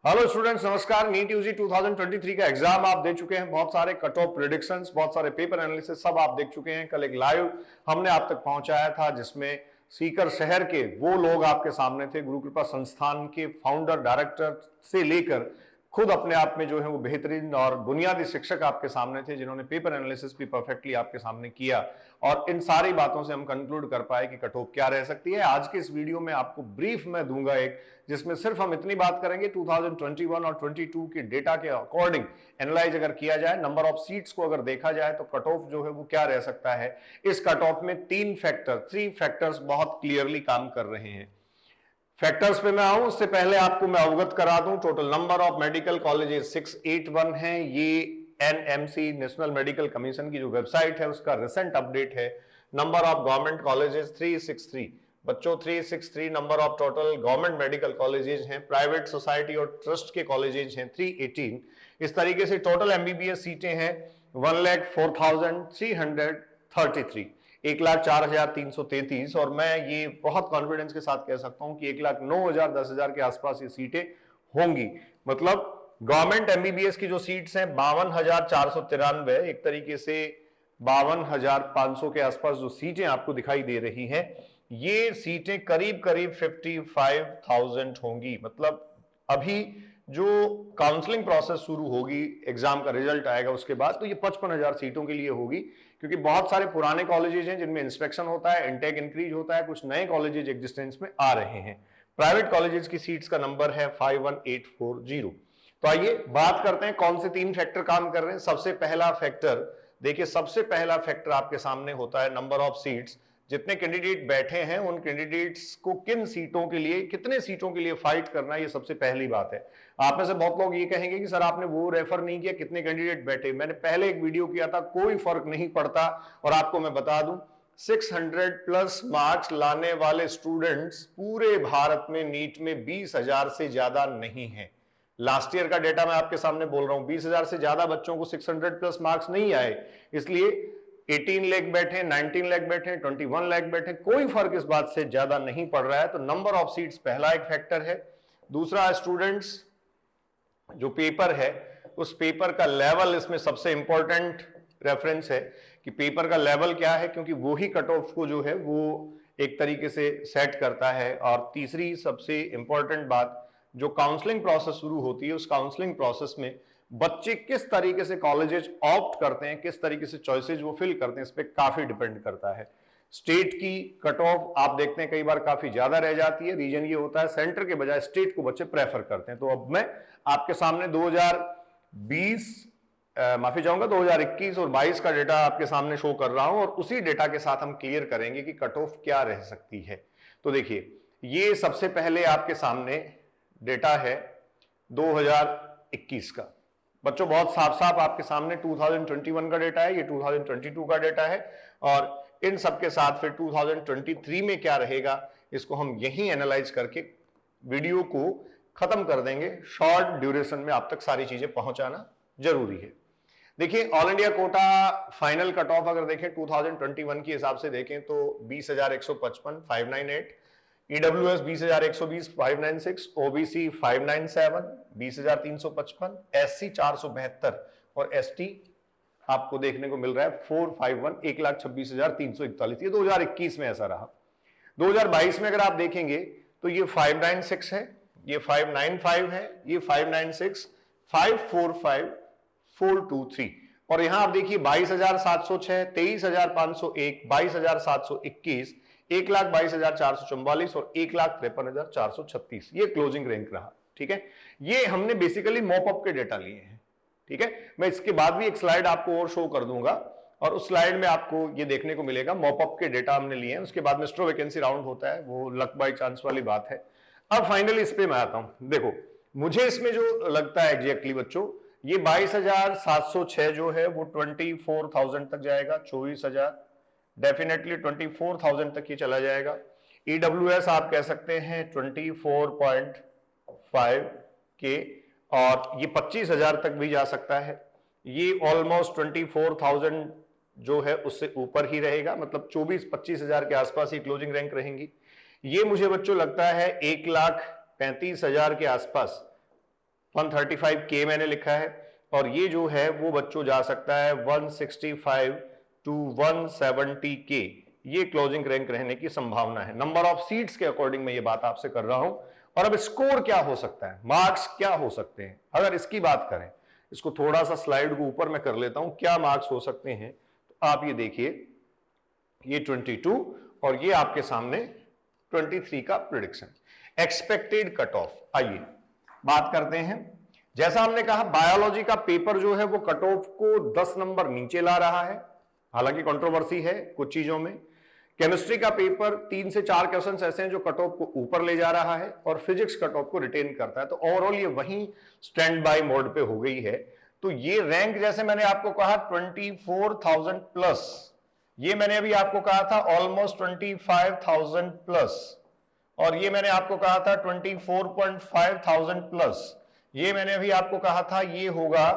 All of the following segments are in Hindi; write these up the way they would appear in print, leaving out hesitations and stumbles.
हेलो स्टूडेंट्स, नमस्कार। नीट यूजी 2023 का एग्जाम आप दे चुके हैं। बहुत सारे कट ऑफ प्रेडिक्शंस, बहुत सारे पेपर एनालिसिस सब आप देख चुके हैं। कल एक लाइव हमने आप तक पहुंचाया था जिसमें सीकर शहर के वो लोग आपके सामने थे, गुरु कृपा संस्थान के फाउंडर डायरेक्टर से लेकर खुद अपने आप में जो है वो बेहतरीन और बुनियादी शिक्षक आपके सामने थे, जिन्होंने पेपर एनालिसिस भी परफेक्टली आपके सामने किया। और इन सारी बातों से हम कंक्लूड कर पाए कि कट ऑफ क्या रह सकती है। आज के इस वीडियो में आपको ब्रीफ में दूंगा एक, जिसमें सिर्फ हम इतनी बात करेंगे 2021 और 22 के डेटा के अकॉर्डिंग एनालाइज अगर किया जाए, नंबर ऑफ सीट्स को अगर देखा जाए तो कट ऑफ जो है वो क्या रह सकता है। इस कट ऑफ में थ्री फैक्टर्स बहुत क्लियरली काम कर रहे हैं। फैक्टर्स पे मैं आऊं उससे पहले आपको मैं अवगत करा दूं, total number of medical colleges 681 है। ये एनएमसी नेशनल मेडिकल कमीशन की जो वेबसाइट है उसका रिसेंट अपडेट है। नंबर ऑफ गवर्नमेंट कॉलेजेस 363 बच्चों, 363 number of total government medical colleges हैं। प्राइवेट सोसाइटी और ट्रस्ट के कॉलेजेस हैं 318। इस तरीके से टोटल एमबीबीएस सीटें हैं 1,04,333, 1,04,333। और मैं ये बहुत कॉन्फिडेंस के साथ कह सकता हूं कि 1,09,000 10,000 के आसपास ये सीटें होंगी। मतलब गवर्नमेंट एमबीबीएस की जो सीट्स हैं 52,493, एक तरीके से 52,500 के आसपास जो सीटें आपको दिखाई दे रही हैं, ये सीटें करीब करीब 55,000 होंगी। मतलब अभी जो काउंसलिंग प्रोसेस शुरू होगी, एग्जाम का रिजल्ट आएगा उसके बाद, तो ये 55,000 सीटों के लिए होगी। क्योंकि बहुत सारे पुराने कॉलेजेस हैं जिनमें इंस्पेक्शन होता है, इनटेक इंक्रीज होता है, कुछ नए कॉलेजेस एग्जिस्टेंस में आ रहे हैं। प्राइवेट कॉलेजेस की सीट्स का नंबर है 51,840। तो आइए बात करते हैं कौन से 3 फैक्टर काम कर रहे हैं। सबसे पहला फैक्टर देखिए, सबसे पहला फैक्टर आपके सामने होता है नंबर ऑफ सीट्स। जितने कैंडिडेट बैठे हैं उन कैंडिडेट्स को किन सीटों के लिए, कितने सीटों के लिए फाइट करना है, ये सबसे पहली बात है। आप में से बहुत लोग ये कहेंगे कि सर आपने वो रेफर नहीं किया कितने कैंडिडेट बैठे। मैंने पहले एक वीडियो किया था, कोई फर्क नहीं पड़ता। और आपको मैं बता दूं, 600 प्लस मार्क्स लाने वाले स्टूडेंट्स पूरे भारत में नीट में 20,000 से ज्यादा नहीं है। लास्ट ईयर का डेटा मैं आपके सामने बोल रहा हूं, 20,000 से ज्यादा बच्चों को 600 प्लस मार्क्स नहीं आए। इसलिए 18 लाख बैठे, 19 लाख बैठे, 21 लाख बैठे, कोई फर्क इस बात से ज्यादा नहीं पड़ रहा है। तो नंबर ऑफ सीट्स पहला एक फैक्टर है। दूसरा, स्टूडेंट्स जो पेपर है उस पेपर का लेवल इसमें सबसे इंपॉर्टेंट रेफरेंस है कि पेपर का लेवल क्या है, क्योंकि वो ही कट ऑफ को जो है वो एक तरीके से सेट करता है। और तीसरी सबसे इंपॉर्टेंट बात, जो काउंसलिंग प्रोसेस शुरू होती है उस काउंसलिंग प्रोसेस में बच्चे किस तरीके से कॉलेजेस ऑप्ट करते हैं, किस तरीके से चॉइसेज वो फिल करते हैं, इस पर काफी डिपेंड करता है। स्टेट की कट ऑफ आप देखते हैं कई बार काफी ज्यादा रह जाती है। रीजन ये होता है सेंटर के बजाय स्टेट को बच्चे प्रेफर करते हैं। तो अब मैं आपके सामने 2020 माफी चाहूंगा 2021 और 22 का डेटा आपके सामने शो कर रहा हूं, और उसी डेटा के साथ हम क्लियर करेंगे कि कट ऑफ क्या रह सकती है। तो देखिए, ये सबसे पहले आपके सामने डेटा है 2021 का। बच्चों बहुत साफ साफ आपके सामने 2021 का डेटा है, ये 2022 का डेटा है। और इन सबके साथ फिर 2023 में क्या रहेगा, इसको हम यहीं एनालाइज करके वीडियो को खत्म कर देंगे। शॉर्ट ड्यूरेशन में आप तक सारी चीजें पहुंचाना जरूरी है। देखिए, all India quota final cut off अगर देखें 2021 के हिसाब से देखें तो 20,155 598, ईडब्ल्यूएस 20,120 596, ओबीसी 597 20,355, एससी 472 और एसटी आपको देखने को मिल रहा है 451 1,26,341। ये 2021 में ऐसा रहा। 2022 में अगर आप देखेंगे तो ये 596 है, ये 595 है, ये 596, 545 423। और यहां आप देखिए 22,706, 23,501, 22,721, 1,22,444 और 1,53,436 ये क्लोजिंग रैंक रहा। ठीक है, ये हमने बेसिकली मॉपअप के डेटा लिए हैं। ठीक है, मैं इसके बाद भी एक स्लाइड आपको और शो कर दूंगा, और उस स्लाइड में आपको ये देखने को मिलेगा मॉपअप के डेटा हमने लिए हैं। उसके बाद मिस्टर वैकेंसी राउंड होता है, वो लक बाय चांस वाली बात है। अब फाइनली इस पे मैं आता हूं। देखो, मुझे इसमें जो लगता है एग्जैक्टली बच्चों, ये 22,706 जो है वो 24,000 तक जाएगा, 24,000 डेफिनेटली 24,000 तक ही चला जाएगा। ईडब्ल्यूएस आप कह सकते हैं 24.5 के, और ये 25,000 तक भी जा सकता है। ये ऑलमोस्ट 24,000 जो है उससे ऊपर ही रहेगा, मतलब 24-25,000 के आसपास ही क्लोजिंग रैंक रहेंगी। ये मुझे बच्चों लगता है 1,35,000 के आसपास 135K मैंने लिखा है, और ये जो है वो बच्चों जा सकता है 165 टू 170K, ये क्लोजिंग रैंक रहने की संभावना है। नंबर ऑफ सीट्स के अकॉर्डिंग मैं ये बात आपसे कर रहा हूं। और अब स्कोर क्या हो सकता है, मार्क्स क्या हो सकते हैं, अगर इसकी बात करें, इसको थोड़ा सा स्लाइड को ऊपर मैं कर लेता हूं, क्या मार्क्स हो सकते हैं। तो आप ये देखिए, ये 22 और ये आपके सामने 23 का प्रिडिक्शन, एक्सपेक्टेड कट ऑफ। आइए बात करते हैं। जैसा हमने कहा, बायोलॉजी का पेपर जो है वो कट ऑफ को 10 नंबर नीचे ला रहा है, हालांकि कंट्रोवर्सी है कुछ चीजों में। केमिस्ट्री का पेपर 3 से 4 क्वेश्चंस ऐसे हैं जो कट ऑफ को ऊपर ले जा रहा है, और फिजिक्स कट ऑफ को रिटेन करता है। तो ओवरऑल ये वहीं स्टैंड बाय मोड पे हो गई है। तो ये रैंक, जैसे मैंने आपको कहा 24,000 प्लस, ये मैंने अभी आपको कहा था ऑलमोस्ट 25,000 प्लस, और ये मैंने आपको कहा था 24,500 प्लस, ये मैंने अभी आपको कहा था ये होगा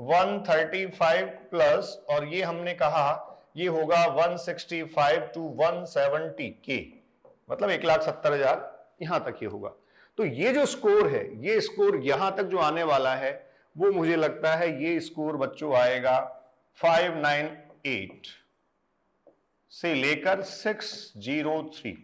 135 प्लस, और ये हमने कहा ये होगा 165 टू 170K, मतलब 1,70,000 यहां तक ये होगा। तो ये जो स्कोर है, ये स्कोर यहां तक जो आने वाला है, वो मुझे लगता है ये स्कोर बच्चों आएगा 598 से लेकर 603।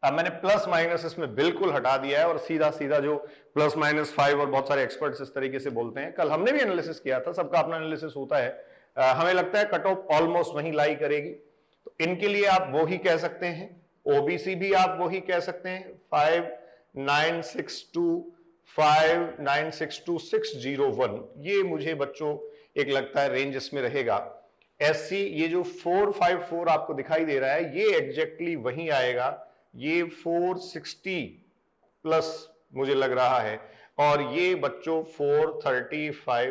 अब मैंने प्लस माइनस इसमें बिल्कुल हटा दिया है, और सीधा सीधा जो प्लस माइनस 5, और बहुत सारे एक्सपर्ट्स इस तरीके से बोलते हैं, कल हमने भी एनालिसिस किया था, सबका अपना एनालिसिस होता है। हमें लगता है कट ऑफ ऑलमोस्ट वहीं लाई करेगी। तो इनके लिए आप वो ही कह सकते हैं, ओबीसी भी आप वो ही कह सकते हैं, 5,962 ये मुझे बच्चों एक लगता है रेंज इसमें रहेगा। एससी, ये जो 454 आपको दिखाई दे रहा है, ये एग्जैक्टली वहीं आएगा, ये 460 प्लस मुझे लग रहा है, और ये बच्चों 435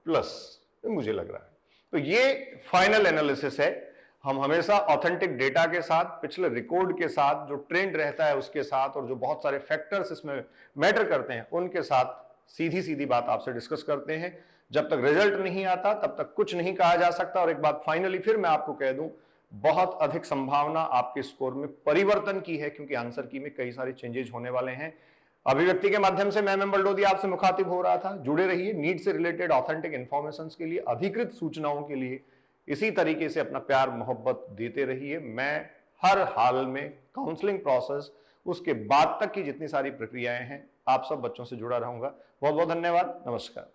प्लस मुझे लग रहा है। तो ये फाइनल एनालिसिस है। हम हमेशा ऑथेंटिक डेटा के साथ, पिछले रिकॉर्ड के साथ, जो ट्रेंड रहता है उसके साथ, और जो बहुत सारे फैक्टर्स इसमें मैटर करते हैं उनके साथ सीधी सीधी बात आपसे डिस्कस करते हैं। जब तक रिजल्ट नहीं आता तब तक कुछ नहीं कहा जा सकता। और एक बात फाइनली फिर मैं आपको कह दूं, बहुत अधिक संभावना आपके स्कोर में परिवर्तन की है, क्योंकि आंसर की में कई सारे चेंजेस होने वाले हैं। अभिव्यक्ति के माध्यम से मैं बलडोदी आपसे मुखातिब हो रहा था। जुड़े रहिए नीट से रिलेटेड ऑथेंटिक इंफॉर्मेशन के लिए, अधिकृत सूचनाओं के लिए। इसी तरीके से अपना प्यार मोहब्बत देते रहिए। मैं हर हाल में काउंसलिंग प्रोसेस, उसके बाद तक की जितनी सारी प्रक्रियाएं हैं, आप सब बच्चों से जुड़ा रहूंगा। बहुत बहुत धन्यवाद। नमस्कार।